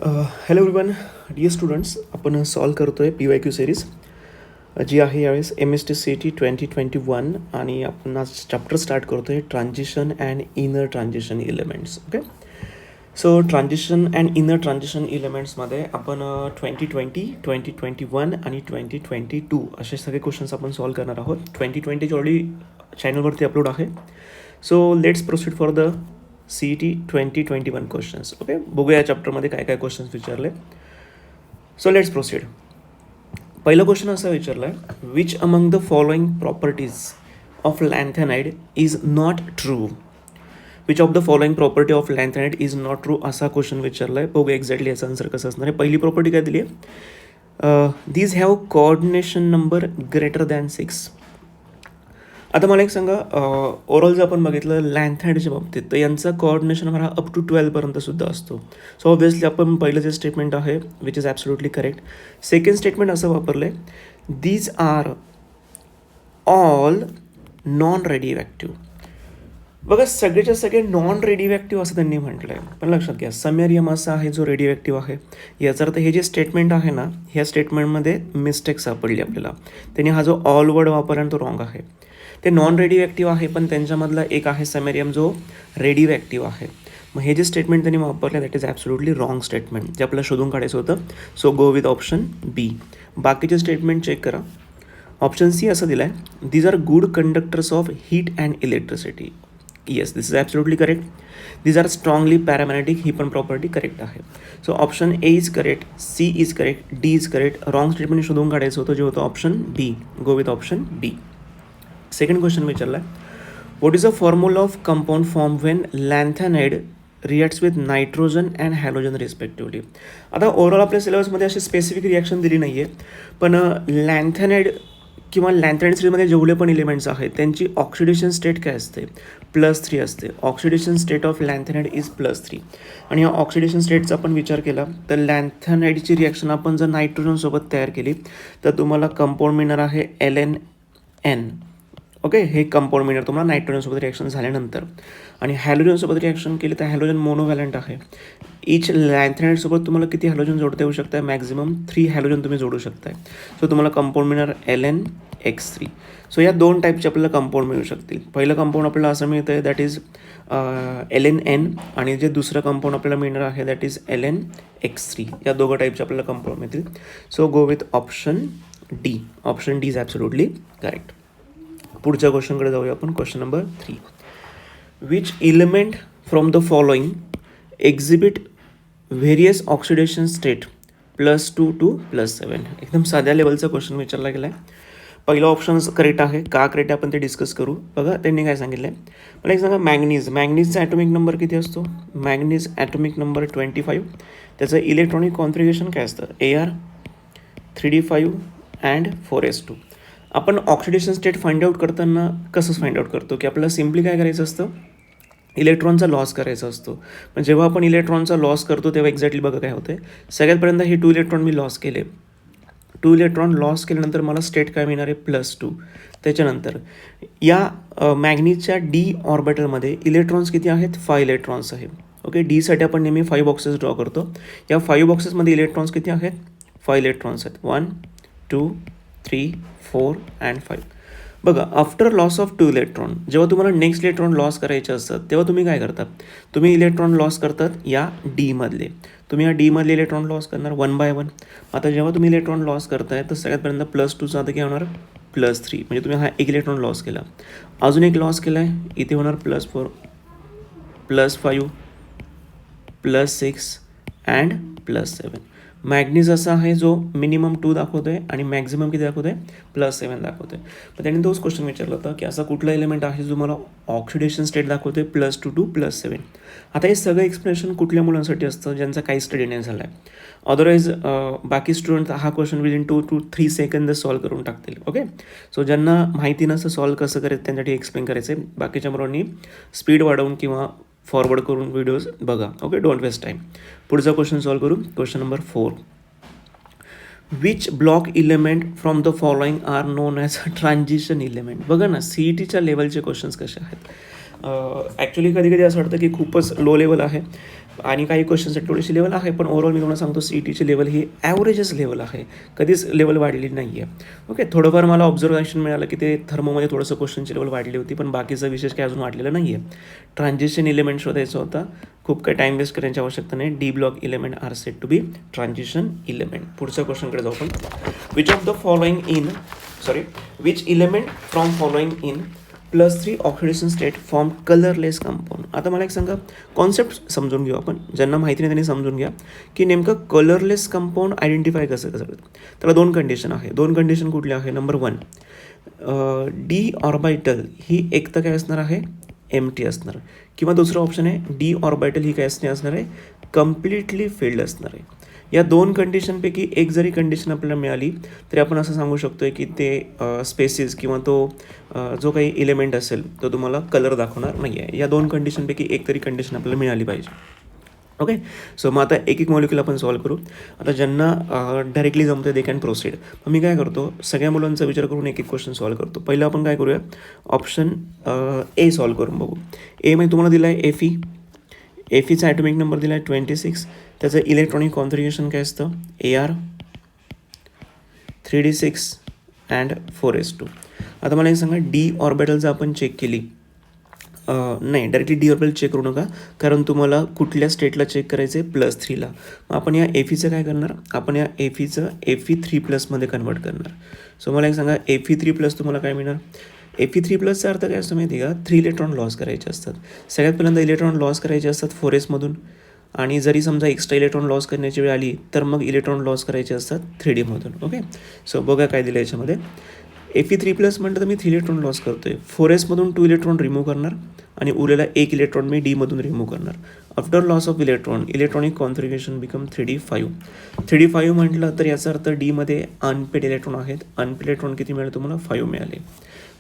Hello everyone, dear students, आपण solve करतो आहे PYQ सिरीज जी आहे यावेळेस MST CET 2021 आणि आपण आज चॅप्टर स्टार्ट करतो आहे transition and inner transition elements. Okay, so transition and inner transition इलेमेंट्समध्ये आपण 2020, 2021 आणि 2022 असे सगळे क्वेश्चन्स आपण सॉल्व करणार आहोत. 2020 ऑलरेडी चॅनलवरती अपलोड आहे. So let's proceed for the CET 2021 questions. Okay, बघूया या चॅप्टरमध्ये काय काय क्वेश्चन्स विचारले. So let's proceed. पहिला क्वेश्चन असा विचारला आहे, which among the following properties of lanthanide is not true. Which of the following property of lanthanide is not true असा क्वेश्चन विचारला आहे. बघू एक्झॅक्टली याचा आन्सर कसं असणार आहे. पहिली प्रॉपर्टी काय दिली आहे, these have coordination number greater than 6. आता मला एक सांगा, ओव्हरऑल जर आपण बघितलं लॅन्थेनाइडच्या बाबतीत तर यांचा कोऑर्डिनेशन नंबर हा अप टू 12पर्यंत सुद्धा असतो. सो ऑब्व्हियसली आपण पहिलं जे स्टेटमेंट आहे which is absolutely correct. Second statement असं वापरलं आहे, these are all non radioactive. बघा सगळेच्या सगळे नॉन रेडिओ ॲक्टिव्ह असं त्यांनी म्हटलं आहे. पण लक्षात घ्या, समेरियम असा आहे जो रेडिओ ॲक्टिव्ह आहे. याचा अर्थ हे जे स्टेटमेंट आहे ना, ह्या स्टेटमेंटमध्ये मिस्टेक सापडली आपल्याला. त्यांनी हा जो ऑल वर्ड वापरला तो रॉंग आहे. ते नॉन रेडिओ ॲक्टिव्ह आहे, पण त्यांच्यामधला एक आहे समेरियम जो रेडिओ ॲक्टिव्ह आहे. मग हे जे स्टेटमेंट त्यांनी वापरलं that is absolutely wrong statement, जे आपल्याला शोधून काढायचं होतं. So go with option B. बाकीचे स्टेटमेंट चेक करा. ऑप्शन सी असं दिलं आहे, these are good conductors of heat and electricity. Yes, this is absolutely correct. These are strongly paramagnetic, ही पण प्रॉपर्टी करेक्ट आहे. So option A is correct, C is correct, D is correct. Wrong statement शोधून काढायचं होतं जे होतं option D. Go with option B. Second question विचारला आहे, what is a formula of compound form when lanthanide reacts with nitrogen and halogen respectively. आता overall आपल्या सिलेबसमध्ये अशी स्पेसिफिक रिॲक्शन दिली नाही आहे, पण लॅन्थेनाइड किंवा लॅन्थेनाइड सिरीजमध्ये जेवढे पण एलिमेंट्स आहेत त्यांची ऑक्सिडेशन स्टेट काय असते, +3 असते. Oxidation state of lanthanide is +3. आणि या ऑक्सिडेशन स्टेटचा आपण विचार केला तर लॅन्थेनाइडची रिॲक्शन आपण जर नायट्रोजनसोबत तयार केली तर तुम्हाला कंपाऊंड मिळणार आहे LNN. ओके, हे कंपाऊंड मिळणार तुम्हाला नायट्रोजनसोबत रिॲक्शन झाल्यानंतर. आणि हॅलोजनसोबत रिॲक्शन केली तर हॅलोजन मोनोव्हॅलंट आहे. इच लॅन्थेनाइडसोबत तुम्हाला किती हॅलोजन जोडता येऊ शकताय, मॅक्झिमम 3 हॅलोजन तुम्ही जोडू शकताय. सो तुम्हाला कंपाऊंड मिळणार LNX3. सो या दोन टाईपचे आपल्याला कंपाऊंड मिळू शकतील. पहिलं कंपाऊंड आपल्याला असं मिळतं आहे दॅट इज LNN, आणि जे दुसरं कंपाऊंड आपल्याला मिळणार आहे दॅट इज LNX3. या दोघं टाईपचे आपल्याला कंपाऊंड मिळतील. So go with option D. Option D is absolutely correct. पुढच्या क्वेश्चनकडे जाऊया आपण. Question number 3, which element from the following exhibit various oxidation state +2 to +7. एकदम साध्या लेवलचा क्वेश्चन विचारला गेला आहे. पहिला ऑप्शन करेक्ट आहे. का करेक्ट आहे आपण ते डिस्कस करू. बघा त्यांनी काय सांगितलं आहे, मला एक सांगा, मॅग्नीजचा ॲटॉमिक नंबर किती असतो. Manganese atomic number 25. त्याचं इलेक्ट्रॉनिक कॉन्फिगरेशन काय असतं, AR 3D5 अँड 4s2. आपण ऑक्सिडेशन स्टेट फाइंड आउट करताना कसं फाइंड आउट करतो की आपल्याला सिम्पली काय करायचं असतं, इलेक्ट्रॉनचा लॉस करायचा असतो. पण जेव्हा आपण इलेक्ट्रॉनचा लॉस करतो तेव्हा एक्झॅक्टली बघा काय होते. सगळ्यात पहिल्यांदा हे 2 इलेक्ट्रॉन मी लॉस केले. 2 इलेक्ट्रॉन लॉस केल्यानंतर मला स्टेट काय मिळणार आहे, +2. त्याच्यानंतर या मॅग्नीजच्या डी ऑर्बिटलमध्ये इलेक्ट्रॉन्स किती आहेत, 5 इलेक्ट्रॉन्स आहे. ओके, डीसाठी आपण नेहमी 5 बॉक्सेस ड्रॉ करतो. या 5 बॉक्सेसमध्ये इलेक्ट्रॉन्स किती आहेत, 5 इलेक्ट्रॉन्स आहेत. 1 2 3 4 अँड 5. बघा, आफ्टर लॉस ऑफ 2 इलेक्ट्रॉन, जेव्हा तुम्हाला नेक्स्ट इलेक्ट्रॉन लॉस करायचे असतात तेव्हा तुम्ही काय करता, तुम्ही इलेक्ट्रॉन लॉस करतात या डीमधले. तुम्ही या डीमधले इलेक्ट्रॉन लॉस करणार 1 by 1. आता जेव्हा तुम्ही इलेक्ट्रॉन लॉस करताय तर सगळ्यात पर्यंत +2चा आता काय होणार, +3. म्हणजे तुम्ही हा एक इलेक्ट्रॉन लॉस केला, अजून एक लॉस केला आहे, इथे होणार +4 +5 +6 अँड +7. मॅग्नीज असा आहे जो मिनिमम 2 दाखवतो आहे आणि मॅक्झिमम किती दाखवतो आहे, +7 दाखवतो आहे. पण त्यांनी तोच क्वेश्चन विचारला होता की असा कुठला एलिमेंट आहे जो मला ऑक्सिडेशन स्टेट दाखवतो आहे +2 to +7. आता हे सगळं एक्सप्लेनेशन कुठल्या मुलांसाठी असतं ज्यांचा काही स्टडी नाही झाला आहे. अदरवाईज बाकी स्टुडंट हा question within 2 to 3 second solve करून टाकतील. ओके, सो ज्यांना माहिती नसतं सॉल्व कसं करायचं त्यांच्यासाठी एक्सप्लेन करायचं आहे. बाकीच्या मुलांनी स्पीड वाढवून किंवा फॉरवर्ड करून व्हिडिओज बघा. Okay, don't waste time. पुढचा क्वेश्चन सॉल्व करू. Question number 4, which block element from the following are known as transition element. बघा ना, CETच्या लेवलचे क्वेश्चन्स कसे आहेत. ॲक्च्युली कधी कधी असं वाटतं की खूपच लो लेवल आहे, आणि काही क्वेश्चनसाठी थोडीशी लेवल आहे, पण ओव्हरऑल मी तुम्हाला सांगतो सी ई टीची लेवल ही ॲव्हरेजच लेवल आहे, कधीच लेवल वाढलेली नाही आहे. ओके, थोडंफार मला ऑब्झर्वेशन मिळालं की ते थर्मोमध्ये थोडंसं क्वेश्चनची लेवल वाढली होती, पण बाकीचा विशेष काय अजून वाढलेलं नाही आहे. ट्रान्झिशन इलेमेंट शोधायचा होता, खूप काही टाईम वेस्ट करण्याची आवश्यकता नाही. D block element are set to be transition element. पुढच्या क्वेश्चनकडे जाऊ आपण. Which element from following in +3 oxidation state form colourless compound. आता मला एक सांगा, कॉन्सेप्ट समजून घेऊ आपण, ज्यांना माहिती नाही त्यांनी समजून घ्या की नेमकं कलरलेस कंपाऊंड आयडेंटिफाय कसं कसं. त्याला 2 कंडिशन आहे. 2 कंडिशन कुठली आहे? नंबर 1, डी ऑर्बिटल ही एक तर काय असणार आहे, एम्प्टी असणार, किंवा दुसरं ऑप्शन आहे डी ऑर्बिटल ही काय असणार आहे, कम्प्लिटली फिल्ड असणार आहे. या 2 कंडिशनपैकी एक जरी कंडिशन आपल्याला मिळाली तरी आपण असं सांगू शकतो की ते स्पेसिस किंवा तो जो काही इलेमेंट असेल तो तुम्हाला कलर दाखवणार नाही आहे. या 2 कंडिशनपैकी एक तरी कंडिशन आपल्याला मिळाली पाहिजे. ओके, सो मग आता एक मॉलिक्यूल आपण सॉल्व्ह करू. आता ज्यांना डायरेक्टली जमतं दे कॅन प्रोसीड. मग मी काय करतो, सगळ्या मुलांचा विचार करून एक क्वेश्चन सॉल्व्ह करतो. पहिलं आपण काय करूया, ऑप्शन ए सॉल्व्ह करून बघू. ए म्हणजे तुम्हाला दिला आहे F E. F Icha atomic number दिला आहे 26. त्याचं इलेक्ट्रॉनिक कॉन्फिगरेशन काय असतं, AR 3d6 अँड 4s2. आता मला एक सांगा, डी ऑर्बिटल जर आपण चेक केली, नाही डायरेक्टली डी ऑर्बिटल चेक करू नका, कारण तुम्हाला कुठल्या स्टेटला चेक करायचं आहे, +3ला. मग आपण या एफ ईचं काय करणार, आपण या एफ ईचं Fe3+ कन्वर्ट करणार. सो मला एक सांगा, Fe3+ तुम्हाला काय मिळणार. Fe3+चा अर्थ काय असतो माहिती आहे का, 3 इलेक्ट्रॉन लॉस करायचे असतात. सगळ्यात पहिल्यांदा इलेक्ट्रॉन लॉस करायचे असतात 4s मधून, आणि जरी समजा एक्स्ट्रा इलेक्ट्रॉन लॉस करण्याची वेळ आली तर मग इलेक्ट्रॉन लॉस करायचे असतात 3D मधून. ओके, सो बघा काय दिलं याच्यामध्ये. Fe3+ म्हणतं तर मी 3 इलेक्ट्रॉन लॉस करतो आहे. 4sमधून 2 इलेक्ट्रॉन रिमूव्ह करणार आणि उरलेला 1 इलेक्ट्रॉन मी डीमधून रिमूव्ह करणार. After loss of electronic configuration become 3d5. 3d5 म्हटलं तर याचा अर्थ डीमध्ये अनपेड इलेक्ट्रॉन आहेत. अनपेड इलेक्ट्रॉन किती मिळाले तुम्हाला, 5 मिळाले.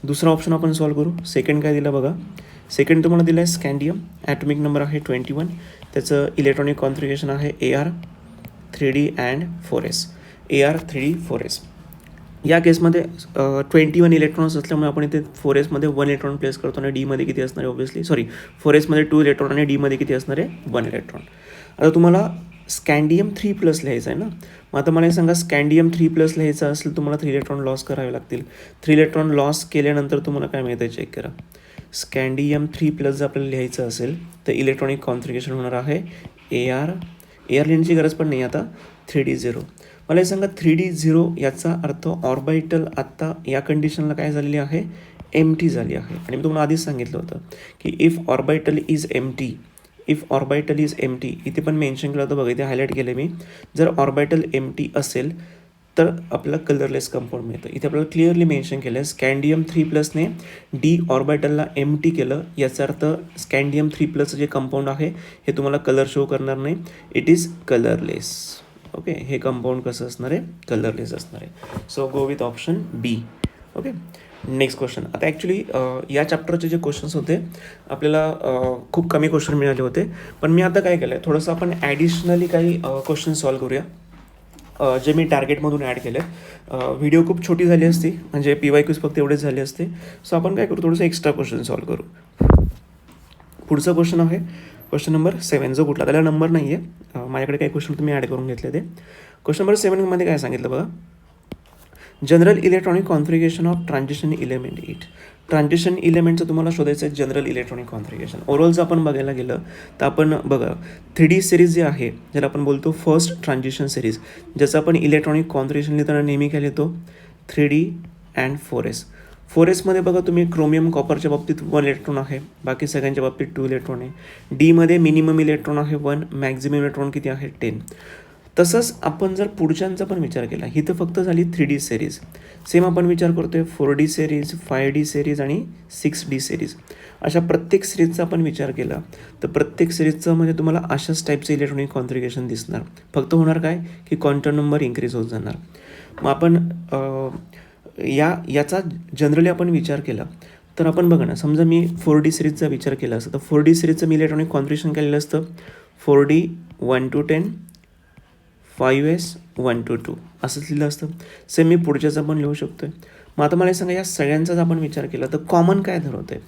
दुसरा ऑप्शन आपण सॉल्व्ह करू. सेकंड काय दिला बघा. सेकंड तुम्हाला दिलं आहे स्कॅन्डियम. ॲटॉमिक नंबर आहे 21. त्याचं इलेक्ट्रॉनिक कॉन्फिगरेशन आहे AR 3d and 4s. AR 3d 4s. या केसमध्ये 21 इलेक्ट्रॉन्स असल्यामुळे आपण इथे 4sमध्ये 1 इलेक्ट्रॉन प्लेस करतो आणि डीमध्ये किती असणार आहे, ऑब्व्हियसली 4sमध्ये 2 इलेक्ट्रॉन आणि डीमध्ये किती असणार आहे, 1 इलेक्ट्रॉन. आता तुम्हाला स्कॅन्डियम 3+ लिहायचं आहे ना. मग आता मला हे सांगा, स्कॅन्डियम 3+ लिहायचं असेल तुम्हाला 3 इलेक्ट्रॉन लॉस करावे लागतील. 3 इलेक्ट्रॉन लॉस केल्यानंतर तुम्हाला काय मिळतं चेक करा. स्कॅन्डियम 3+ जर आपल्याला लिहायचं असेल तर इलेक्ट्रॉनिक कॉन्फिगरेशन होणार आहे AR लिहिण्याची गरज पण नाही आता, 3d0. मला हे सांगा, 3d0 याचा अर्थ ऑर्बिटल आत्ता या कंडिशनला काय झालेली आहे, एम्प्टी झाली आहे. आणि मी तुम्हाला आधीच सांगितलं होतं की इफ ऑर्बिटल इज एम्प्टी, इथे पण मेन्शन केलं होतं बघा, इथे हायलाईट केलं मी. जर ऑर्बिटल एम्प्टी असेल तर आपल्याला कलरलेस कंपाऊंड मिळतं. इथे आपल्याला क्लिअरली मेन्शन केलं आहे, स्कॅन्डियम 3+ने डी ऑर्बिटलला एम्प्टी केलं, याचा अर्थ स्कॅन्डियम 3+ जे कंपाऊंड आहे हे तुम्हाला कलर शो करणार नाही, इट इज कलरलेस. ओके, हे कंपाऊंड कसं असणार आहे, कलरलेस असणार आहे. So go with option B. Okay, next question. आता ॲक्च्युली या चॅप्टरचे जे क्वेश्चन्स होते आपल्याला खूप कमी क्वेश्चन मिळाले होते, पण मी आता काय केलं आहे, थोडंसं आपण ॲडिशनली काही क्वेश्चन सॉल्व्ह करूया जे मी टार्गेटमधून ॲड केले. व्हिडिओ खूप छोटी झाली असती, म्हणजे PYQs फक्त एवढेच झाले असते. सो आपण काय करू, थोडंसं एक्स्ट्रा क्वेश्चन सॉल्व्ह करू. पुढचा क्वेश्चन आहे क्वेश्चन नंबर 7. जो कुठला, त्याला नंबर नाही आहे, माझ्याकडे काही क्वेश्चन तुम्ही ॲड करून घेतले ते. क्वेश्चन नंबर 7मध्ये काय सांगितलं बघा, general electronic configuration of transition element it. Transition इलेमेंटचं तुम्हाला शोधायचं आहे जनरल इलेक्ट्रॉनिक कॉन्फिगरेशन. ओव्हरऑलचं आपण बघायला गेलं तर आपण बघा 3D सिरीज जे आहे, ज्याला आपण बोलतो फर्स्ट ट्रान्झिशन सिरीज, ज्याचं आपण इलेक्ट्रॉनिक कॉन्फिगरेशन लिहिताना नेहमी काय लिहितो, 3D अँड 4s. 4sमध्ये बघा तुम्ही क्रोमियम कॉपरच्या बाबतीत 1 इलेक्ट्रॉन आहे, बाकी सगळ्यांच्या बाबतीत 2 इलेक्ट्रॉन आहे. डीमध्ये मिनिमम इलेक्ट्रॉन आहे 1, मॅक्झिमम इलेक्ट्रॉन किती आहे 10. तसंच आपण जर पुढच्यांचा पण विचार केला, ही तर फक्त झाली 3D सिरीज. सेम आपण विचार करतोय 4D सिरीज, 5D सिरीज आणि 6D सिरीज. अशा प्रत्येक सिरीजचा आपण विचार केला तर प्रत्येक सिरीजचं म्हणजे तुम्हाला अशाच टाईपचं इलेक्ट्रॉनिक कॉन्फिगरेशन दिसणार. फक्त होणार काय की क्वांटम नंबर इन्क्रीज होत जाणार. मग आपण याचा जनरली आपण विचार केला तर आपण बघा ना, समजा मी 4D सिरीजचा विचार केला असतं तर 4D सिरीजचं मी इलेक्ट्रॉनिक कॉन्फिगरेशन केलेलं असतं 4D 1 to 10, 5s 1 to 2 असंच लिहिलं असतं. सेम मी पुढच्याचा पण लिहू शकतो आहे. मग आता मला हे सांगा, या सगळ्यांचाच आपण विचार केला तर कॉमन काय धरवतं आहे.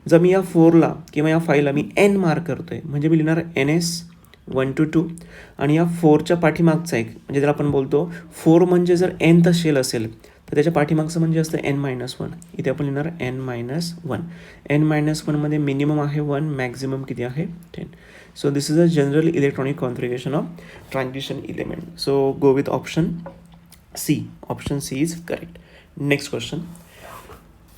जर मी या 4ला किंवा या 5ला मी n मार्क करतो आहे, म्हणजे मी लिहिणार NS 1 to 2 आणि या 4च्या पाठीमागचा एक म्हणजे त्याला आपण बोलतो 4 म्हणजे जर nth शेल असेल तर त्याच्या पाठीमागचं म्हणजे असतं n-1. इथे आपण लिहिणार n-1. n-1मध्ये मिनिमम आहे 1, मॅक्झिमम किती आहे 10. So this is a general electronic configuration of transition element. So go with option C. Option C is correct. Next question.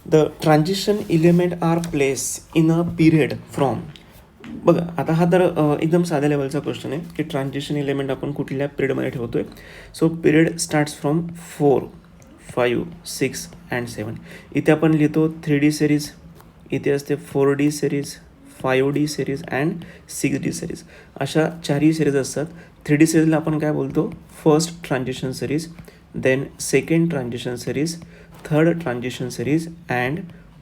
The transition element are place in a period from. बघा आता हा तर एकदम साध्या लेवलचा question आहे की transition element आपण कुठल्या पिरियडमध्ये ठेवतोय. So period starts from 4, 5, 6 and 7. इथे आपण लिहितो 3D सिरीज, इथे असते 4D series, 5D series and 6D series. अशा 4ही सिरीज असतात. 3D सिरीजला आपण काय बोलतो, first transition series, then second transition series, third transition series and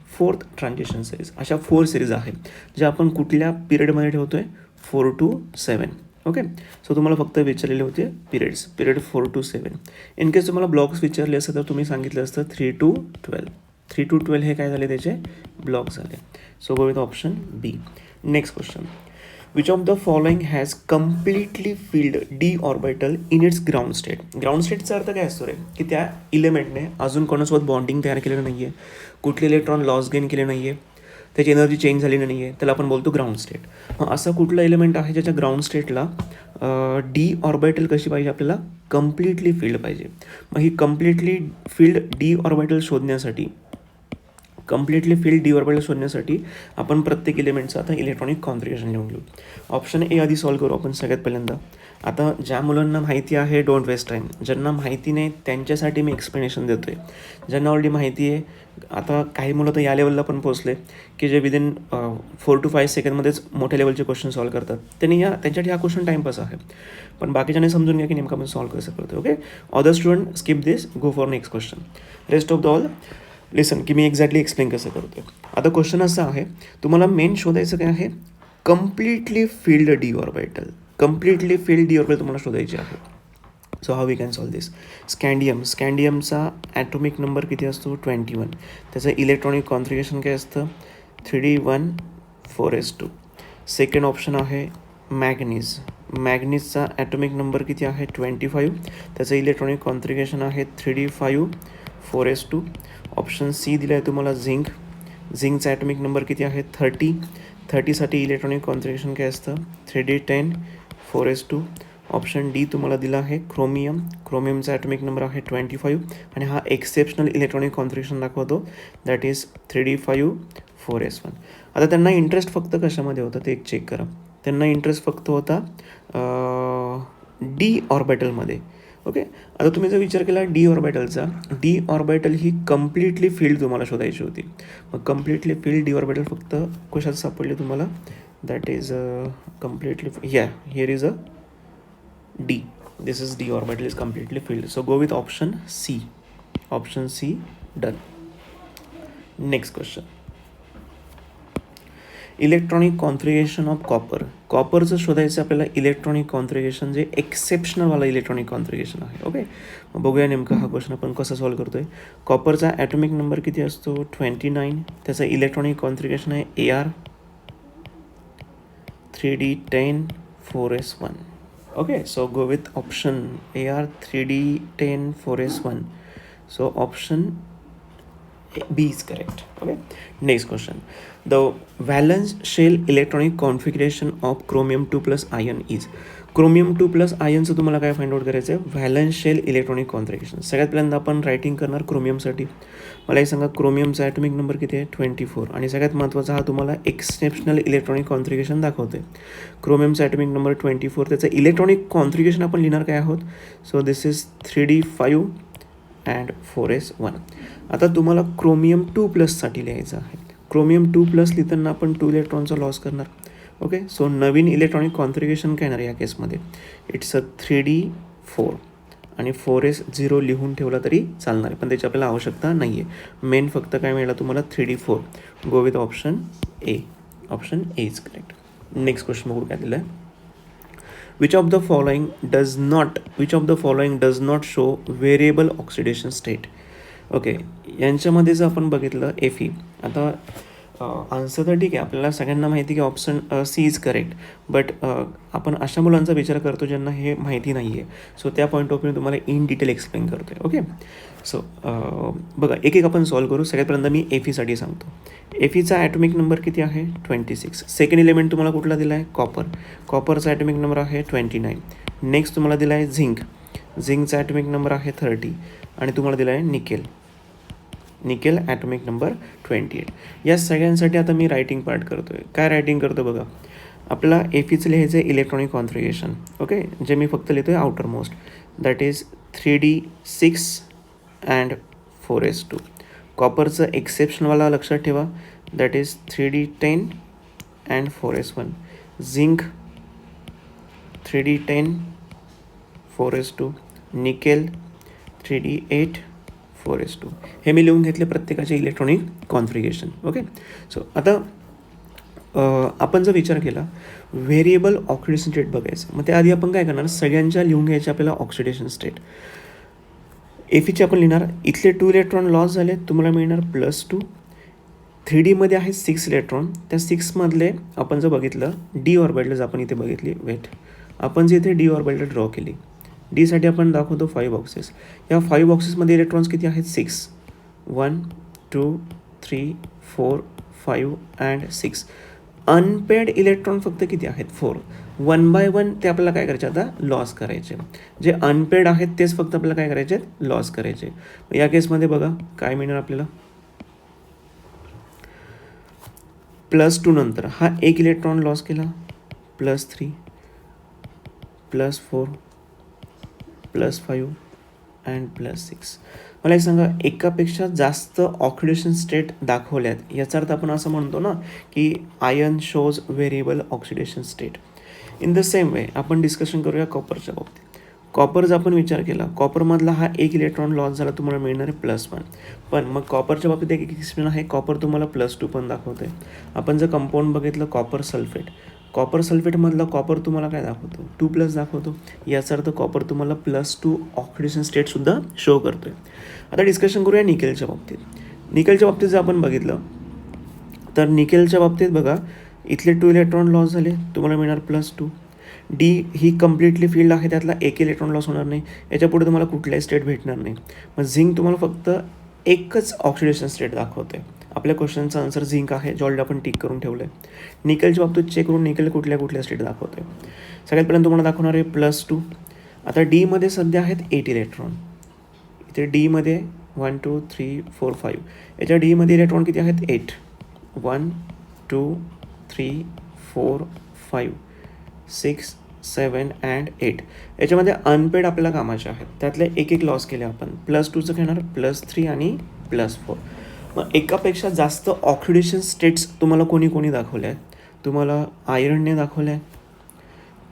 fourth transition series. अशा 4 सिरीज आहेत ज्या आपण कुठल्या पिरियडमध्ये ठेवतोय, 4 to 7. ओके. सो तुम्हाला फक्त विचारलेले होते पिरियड 4 to 7. इन केस तुम्हाला ब्लॉक्स विचारले असतं तर तुम्ही सांगितलं असतं 3 to 12. 3 to 12 हे काय झाले, त्याचे ब्लॉक झाले. So go with option B. Next question. Which of the following has completely filled D orbital in its ground state. Ground स्टेटचा अर्थ काय असतो रे, की त्या इलेमेंटने अजून कोणासोबत बॉन्डिंग तयार केलेलं नाही आहे, कुठले इलेक्ट्रॉन लॉस गेन केले नाही आहे, त्याची एनर्जी चेंज झालेली नाही आहे, त्याला आपण बोलतो ग्राउंड स्टेट. मग असं कुठलं एलिमेंट आहे ज्याच्या ग्राउंड स्टेटला डी ऑर्बिटल कशी पाहिजे, आपल्याला कम्प्लिटली फिल्ड पाहिजे. मग ही कम्प्लिटली फिल्ड डी ऑर्बिटल शोधण्यासाठी आपण प्रत्येक एलिमेंटचं आता इलेक्ट्रॉनिक कॉन्फिगरेशन लिहून घेऊ. ऑप्शन ए आधी सॉल्व करू आपण सगळ्यात पहिल्यांदा. आता ज्या मुलांना माहिती आहे डोंट वेस्ट टाईम, ज्यांना माहिती नाही त्यांच्यासाठी मी एक्सप्लेनेशन देतो आहे. ज्यांना ऑलरेडी माहिती आहे, आता काही मुलं तर या लेवलला पण पोहोचले की जे विदिन 4 to 5 सेकंडमध्येच मोठ्या लेवलचे क्वेश्चन सॉल्व करतात. त्यांच्यासाठी हा क्वेश्चन टाईमपास आहे, पण बाकीच्याने समजून घ्या की नेमकं आपण सॉल्व कसं करतो. Okay. Other student skip this, go for next question. Rest of the all listen की मी एक्झॅक्टली एक्सप्लेन कसं करतो. आता क्वेश्चन असं आहे, तुम्हाला मेन शोधायचं काय आहे, completely filled D orbital. Completely filled D orbital तुम्हाला शोधायची आहे. So how we can solve this. स्कँडियमचा ॲटॉमिक नंबर किती असतो, 21. त्याचं इलेक्ट्रॉनिक कॉन्फिगरेशन काय असतं, 3D14S2. सेकंड ऑप्शन आहे मॅग्नीजचा ॲटॉमिक नंबर किती आहे, 25. त्याचं इलेक्ट्रॉनिक कॉन्फिगरेशन आहे 3D5 4S2. ऑप्शन सी दिला आहे तुम्हाला झिंकचा ॲटॉमिक नंबर किती आहे, 30साठी इलेक्ट्रॉनिक कॉन्फिगरेशन काय असतं, 3D10 4S2. ऑप्शन डी तुम्हाला दिला आहे क्रोमियमचा ॲटॉमिक नंबर आहे 25 आणि हा एक्सेप्शनल इलेक्ट्रॉनिक कॉन्फिगरेशन दाखवतो, दॅट इज 3D5 4S1. आता त्यांना इंटरेस्ट फक्त कशामध्ये होता ते एक चेक करा. त्यांना इंटरेस्ट फक्त होता डी ऑर्बिटलमध्ये. ओके. आता तुम्ही जर विचार केला डी ऑर्बिटल ही कम्प्लिटली फील्ड तुम्हाला शोधायची होती. मग कम्प्लिटली फील्ड डी ऑर्बिटल फक्त कशात सापडले तुम्हाला, that is completely here is a D. This is D orbital is completely filled. So go with option C. Done. Next question. Electronic configuration of कॉपरचं शोधायचं आपल्याला इलेक्ट्रॉनिक कॉन्फिगरेशन जे एक्सेप्शनलवाला electronic configuration आहे. ओके. मग बघूया नेमका हा क्वेश्चन आपण कसा सॉल्व करतोय. कॉपरचा ॲटॉमिक नंबर किती असतो, 29. त्याचा इलेक्ट्रॉनिक कॉन्फिगरेशन आहे AR 3D10 4S1. Okay. So go with option AR 3D10 4S1. So option B is correct. Okay. Next question. The valence shell electronic configuration of chromium 2+ ion is. chromium 2+ आयनचं तुम्हाला काय find out करायचं आहे, valence shell electronic configuration. सगळ्यात पहिल्यांदा आपण writing करणार क्रोमियमसाठी. मला हे सांगा क्रोमियमचा ॲटॉमिक नंबर किती आहे, 24. आणि सगळ्यात महत्त्वाचा हा तुम्हाला एक्सेप्शनल इलेक्ट्रॉनिक कॉन्फिगरेशन दाखवते. क्रोमियमचा ॲटॉमिक नंबर 24. त्याचं इलेक्ट्रॉनिक कॉन्फिगरेशन आपण लिहिणार काय आहोत, so this is 3D5 and 4S1. आता तुम्हाला क्रोमियम 2+ लिहायचं आहे. क्रोमियम 2+ लिहिताना आपण 2 इलेक्ट्रॉनचा लॉस करणार. ओके. सो नवीन इलेक्ट्रॉनिक कॉन्फिगरेशन काय येणार या केसमध्ये, इट्स अ 3D4 आणि 4S0 लिहून ठेवला तरी चालणार आहे, पण त्याची आपल्याला आवश्यकता नाही आहे. मेन फक्त काय मिळालं तुम्हाला 3D4. Go with option A. Option A is correct. Next question बघू काय दिलं आहे. Which of the following does not show variable oxidation state. Okay. यांच्यामध्ये जर आपण बघितलं Fe, आता आन्सर तर ठीक आहे, आपल्याला सगळ्यांना माहिती की option C is correct, but आपण अशा मुलांचा विचार करतो ज्यांना हे माहिती नाही आहे. सो त्या पॉईंट ऑफ व्ह्यू तुम्हाला इन डिटेल एक्सप्लेन करतो आहे. ओके, सो बघा एक एक आपण सॉल्व करू. सगळ्यात पहिल्यांदा मी एफीसाठी सांगतो. एफीचा ॲटॉमिक नंबर किती आहे? 26. सेकंड एलिमेंट तुम्हाला कुठला दिला आहे? कॉपर. कॉपरचा ॲटॉमिक नंबर आहे 29. नेक्स्ट तुम्हाला दिला आहे झिंक. झिंकचा ॲटॉमिक नंबर आहे 30 आणि तुम्हाला दिला आहे निकेल. Nickel atomic number 28. या सगळ्यांसाठी आता मी रायटिंग पार्ट करतो आहे. काय रायटिंग करतो बघा, आपल्याला एफीचं लिहायचं आहे इलेक्ट्रॉनिक कॉन्फिगरेशन. ओके, जे मी फक्त लिहितो आहे outer most, that is 3d6 and 4s2. कॉपरचं एक्सेप्शनवाला लक्षात ठेवा, that is 3d10 and 4s1. Zinc 3d10 4s2. Nickel 3d8 4s2. हे मी लिहून घेतले प्रत्येकाचे इलेक्ट्रॉनिक कॉन्फिगरेशन. ओके, सो आता आपण जर विचार केला व्हेरिएबल ऑक्सिडेशन स्टेट बघायचं, मग त्याआधी आपण काय करणार, सगळ्यांच्या लिहून घ्यायच्या आपल्याला ऑक्सिडेशन स्टेट. एफीचे आपण लिहिणार, इथले 2 इलेक्ट्रॉन लॉस झाले, तुम्हाला मिळणार +2. 3Dमध्ये आहे 6 इलेक्ट्रॉन, त्या 6मधले आपण जर बघितलं डी ऑर्बिटल्स आपण इथे बघितली. वेट, आपण जे इथे डी ऑर्बिटल ड्रॉ केली, डीसाठी आपण दाखवतो 5 बॉक्सेस. या 5 बॉक्सेसमध्ये इलेक्ट्रॉन्स किती आहेत? 6. 1 2 3 4 5 अँड 6. अनपेड इलेक्ट्रॉन फक्त किती आहेत? 4. 1 बाय 1 ते आपल्याला काय करायचे आता? लॉस करायचे. जे अनपेड आहेत तेच फक्त आपल्याला काय करायचे? लॉस करायचे. या केसमध्ये बघा काय मिळणार आपल्याला, +2 नंतर हा एक इलेक्ट्रॉन लॉस केला, +3 +4 +5 अँड +6. मला एक सांगा, एकापेक्षा जास्त ऑक्सिडेशन स्टेट दाखवल्यात, याचा अर्थ आपण असं म्हणतो ना की ion shows variable oxidation state. In the same way आपण डिस्कशन करूया कॉपरच्या बाबतीत. कॉपर जर आपण विचार केला, कॉपरमधला हा एक इलेक्ट्रॉन लॉस झाला, तुम्हाला मिळणार आहे +1. पण मग कॉपरच्या बाबतीत एक एक्सप्लेन आहे, कॉपर तुम्हाला +2 पण दाखवते. आपण जर कंपाऊंड बघितलं कॉपर सल्फेट, कॉपर सल्फेटमधला कॉपर तुम्हाला काय दाखवतो? 2+ दाखवतो. याचा अर्थ कॉपर तुम्हाला +2 ऑक्सिडेशन स्टेटसुद्धा शो करतो आहे. आता डिस्कशन करूया निकेलच्या बाबतीत. निकेलच्या बाबतीत जर आपण बघितलं तर निकेलच्या बाबतीत बघा, इथले 2 इलेक्ट्रॉन लॉस झाले, तुम्हाला मिळणार +2. डी ही कम्प्लिटली फील्ड आहे, त्यातला एक इलेक्ट्रॉन लॉस होणार नाही, याच्यापुढे तुम्हाला कुठलाही स्टेट भेटणार नाही. मग झिंक तुम्हाला फक्त एकच ऑक्सिडेशन स्टेट दाखवते. आपल्या क्वेश्चनचा आन्सर झिंक आहे, जे ऑलरेडी आपण टिक करून ठेवलं आहे. निकेलच्या बाबतीत चेक करून निकेल कुठल्या स्टेट दाखवते. सगळ्यात पहिल्यांदा तुम्हाला दाखवणार आहे +2. आता डीमध्ये सध्या आहेत 8 इलेक्ट्रॉन. इथे डीमध्ये 1 2 3 4 5. याच्या डीमध्ये इलेक्ट्रॉन किती आहेत? 8. 1 2 3 4 5 6 7 अँड 8. याच्यामध्ये अनपेड आपल्याला कामाचे आहेत, त्यातले एक लॉस केले आपण. +2चं घेणार, +3 आणि +4. मग एकापेक्षा जास्त ऑक्सिडेशन स्टेट्स तुम्हाला कोणी दाखवले आहेत? तुम्हाला आयर्नने दाखवले आहे,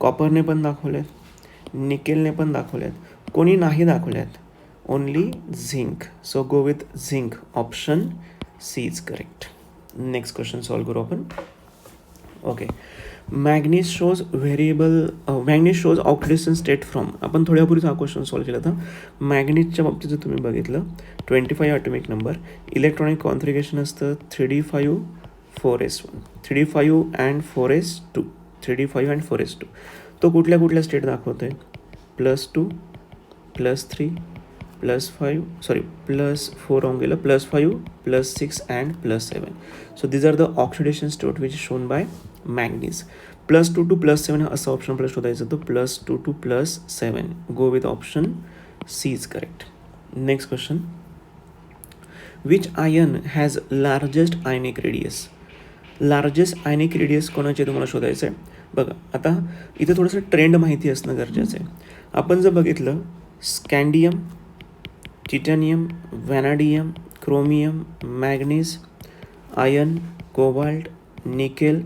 कॉपरने पण दाखवले आहेत, निकेलने पण दाखवले आहेत, कोणी नाही दाखवले आहेत? Only zinc. So go with zinc. Option C is correct. Next question solve करू आपण. Okay, manganese shows oxidation state from. आपण थोड्यापूर्वीच हा क्वेश्चन सॉल्व केला होता. मॅग्नीजच्या बाबतीत जर तुम्ही बघितलं, 25 ॲटॉमिक नंबर, इलेक्ट्रॉनिक कॉन्फिगरेशन असतं 3d5 4s1, 3d5 and 4s2, 3d5 and 4s2. तो कुठल्या स्टेट दाखवतोय? +2 +3 +5 +4 राहून गेलं, +5 +6 and +7. So these are the oxidation state which is shown by manganese. +2 to +7 असा ऑप्शन आपल्याला शोधायचा, तो +2 to +7. Go with option C is correct. Next question, which ion has largest ionic radius. Largest ionic radius कोणाचे तुम्हाला शोधायचं आहे. बघा आता इथे थोडंसं ट्रेंड माहिती असणं गरजेचं आहे. आपण जर बघितलं, scandium, titanium, vanadium, chromium, manganese, iron, cobalt, nickel,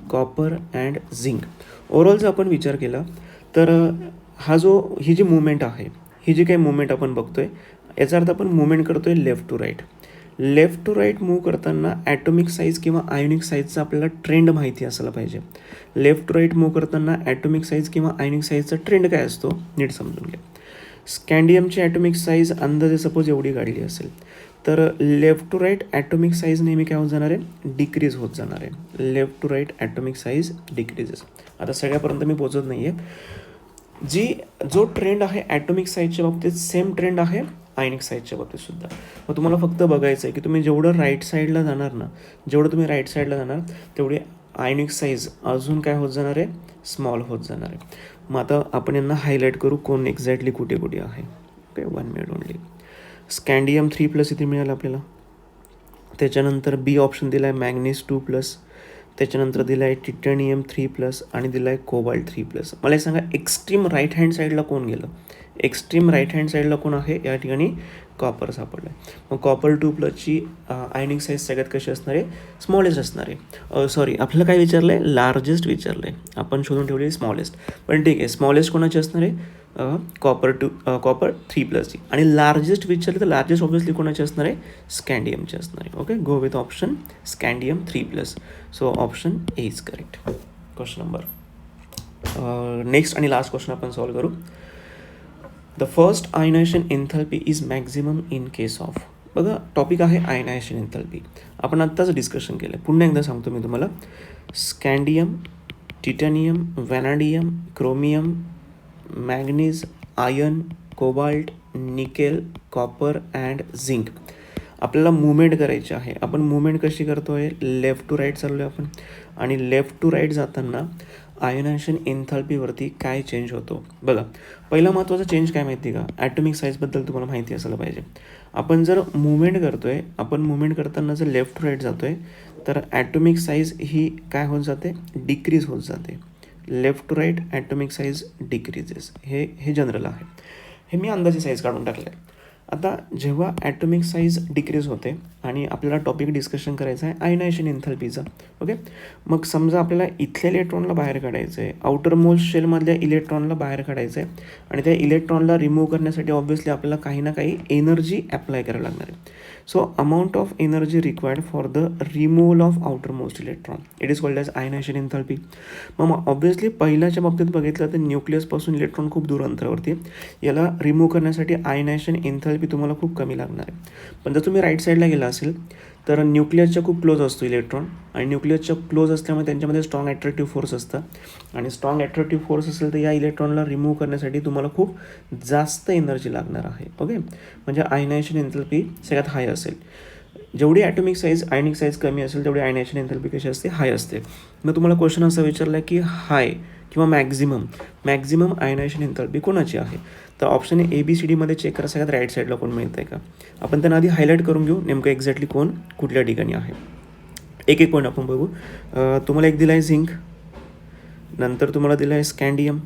copper and zinc. Overall जर आपण विचार केला तर ही जी मुवमेंट आहे, ही जी काही मुवमेंट आपण बघतोय, याचा अर्थ आपण मुवमेंट करतोय left to right. Left to right move करताना ॲटॉमिक साईज किंवा आयोनिक साईजचा आपल्याला ट्रेंड माहिती असायला पाहिजे. लेफ्ट टू राईट मूव्ह करताना ॲटॉमिक साईज किंवा आयोनिक साईजचा ट्रेंड काय असतो नीट समजून घ्या. स्कँडियमची ॲटॉमिक साईज अंदाजे सपोज एवढी काढली असेल, तर left to right atomic size नेहमी काय होत जाणार आहे, डिक्रीज होत जाणार आहे. Left to right atomic size decreases. आता सगळ्यापर्यंत मी पोचत नाही आहे. जो ट्रेंड आहे ॲटॉमिक साईजच्या बाबतीत सेम ट्रेंड आहे आयनिक साईजच्या बाबतीत सुद्धा. मग तुम्हाला फक्त बघायचं आहे की तुम्ही जेवढं राईट साईडला जाणार ना, जेवढं तुम्ही राईट साईडला जाणार तेवढी आयनिक साईज अजून काय होत जाणार आहे, स्मॉल होत जाणार आहे. मग आता आपण यांना हायलाईट करू कोण एक्झॅक्टली कुठे कुठे आहे. Okay, 1 minute only. स्कँडियम 3+ इथे मिळालं आपल्याला. त्याच्यानंतर बी ऑप्शन दिला आहे मॅग्नीज 2+. त्याच्यानंतर दिला आहे टिटॅनियम 3+ आणि दिला आहे कोबाल्ट 3+. मला सांगा एक्स्ट्रीम राईट हँड साईडला कोण गेलं, एक्स्ट्रीम राईट हँड साईडला कोण आहे, या ठिकाणी कॉपर सापडलं आहे. मग कॉपर 2+ची आयनिक साईज सगळ्यात कशी असणार आहे, स्मॉलेस्ट असणार आहे. सॉरी, आपल्याला काय विचारलं आहे, लार्जेस्ट विचारलं आहे. आपण शोधून ठेवली स्मॉलेस्ट, पण ठीक आहे. स्मॉलेस्ट कोणाची असणार आहे, कॉपर 3+ची. आणि लार्जेस्ट विचारले तर लार्जेस्ट ऑब्व्हियसली कोणाची असणार आहे, स्कँडियमची असणार आहे. Okay, go with option scandium 3+. So option A is correct. Question number next आणि लास्ट क्वेश्चन आपण सॉल्व करू. The first ionization enthalpy is maximum in case of. बघा, टॉपिक आहे आयनायझेशन एन्थॅल्पी. आपण आत्ताच डिस्कशन केलं आहे, पुन्हा एकदा सांगतो मी तुम्हाला. Scandium, titanium, vanadium, chromium, manganese, iron, cobalt, nickel, copper and zinc. आपल्याला मुवमेंट करायची आहे. आपण मुवमेंट कशी करतो आहे, लेफ्ट टू राईट चाललो आहे आपण. आणि लेफ्ट टू राईट जाताना आयनायझेशन एन्थॅल्पीवरती काय चेंज होतो. बघा, पहिला महत्त्वाचा चेंज काय माहिती आहे का, ॲटॉमिक साईजबद्दल तुम्हाला माहिती असायला पाहिजे. आपण जर मुवमेंट करतो आहे, आपण मुवमेंट करताना जर लेफ्ट टू राईट जातो आहे तर ॲटॉमिक साईज ही काय होत जाते, डिक्रीज होत जाते. Left to right atomic size decreases. हे जनरल आहे. हे मी अंदाजे साईज काढून टाकलं आहे. आता जेव्हा ॲटॉमिक साईज डिक्रीज होते आणि आपल्याला टॉपिक डिस्कशन करायचं आहे आयनायझेशन एन्थॅल्पीचा. ओके, मग समजा आपल्याला इथल्या इलेक्ट्रॉनला बाहेर काढायचं आहे, आउटर मोस्ट शेलमधल्या इलेक्ट्रॉनला बाहेर काढायचं आहे आणि त्या इलेक्ट्रॉनला रिमूव्ह करण्यासाठी ऑब्व्हियसली आपल्याला काही ना काही एनर्जी अप्लाय करायला लागणार आहे. So amount of energy required for the removal of outer most electron, it is called as ionization enthalpy. मग ऑब्व्हियसली पहिल्याच्या बाबतीत बघितलं तर न्यूक्लियसपासून इलेक्ट्रॉन खूप दूर अंतरावरती, याला रिमूव्ह करण्यासाठी आयनायझेशन एन्थॅल्पी तुम्हाला खूप कमी लागणार आहे. पण जर तुम्ही राईट साईडला गेला असेल तर न्यूक्लियसच्या खूप क्लोज असतो इलेक्ट्रॉन आणि न्यूक्लियसच्या क्लोज असल्यामुळे त्यांच्यामध्ये स्ट्रॉंग ॲट्रॅक्टिव्ह फोर्स असतं आणि स्ट्रॉंग ॲट्रॅक्टिव्ह फोर्स असेल तर या इलेक्ट्रॉनला रिमूव्ह करण्यासाठी तुम्हाला खूप जास्त एनर्जी लागणार आहे. ओके, म्हणजे आयनायझेशन एन्थॅल्पी सगळ्यात हाय असेल. जेवढी ॲटॉमिक साईज आयनिक साईज कमी असेल तेवढी आयनायझेशन एन्थॅल्पी कशी असते, हाय असते. मग तुम्हाला क्वेश्चन असा विचारला की हाय किंवा मॅक्झिमम आयनायझेशन एन्थॅल्पी कोणाची आहे. तर ऑप्शन ABCDमध्ये चेक करा सगळ्यात राईट साईडला कोण मिळतं आहे का. आपण त्यांना आधी हायलाईट करून घेऊ नेमकं एक्झॅक्टली कोण कुठल्या ठिकाणी आहे. एक एक पॉईंट आपण बघू. तुम्हाला एक दिला आहे झिंक, नंतर तुम्हाला दिलं आहे स्कँडियम,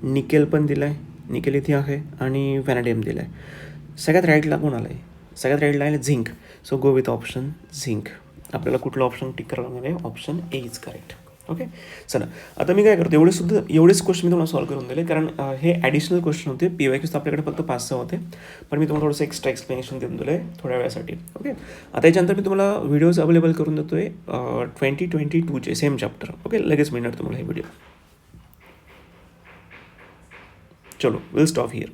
निकेल पण दिलं आहे, निकेल इथे आहे, आणि व्हॅनाडियम दिलं आहे. सगळ्यात राईटला कोण आलं आहे, सगळ्यात राईटला आहे zinc. So go with option zinc. आपल्याला कुठलं ऑप्शन टिक करावं लागणार आहे, option A is correct. Okay, चला आता मी काय करतो, एवढेच क्वेश्चन मी तुम्हाला सॉल्व करून दिले, कारण हे ॲडिशनल क्वेश्चन होते. PYQs तर आपल्याकडे फक्त 5-6 होते, पण मी तुम्हाला थोडंसं एक्स्ट्रा एक्सप्लेनेशन देऊन दिलं आहे थोड्या वेळासाठी. ओके, आता याच्यानंतर मी तुम्हाला व्हिडिओज अवेलेबल करून देतो आहे 2022चे सेम चॅप्टर. ओके, लगेच मिळणार तुम्हाला हे व्हिडिओ. चलो, विल स्टॉप हिअर.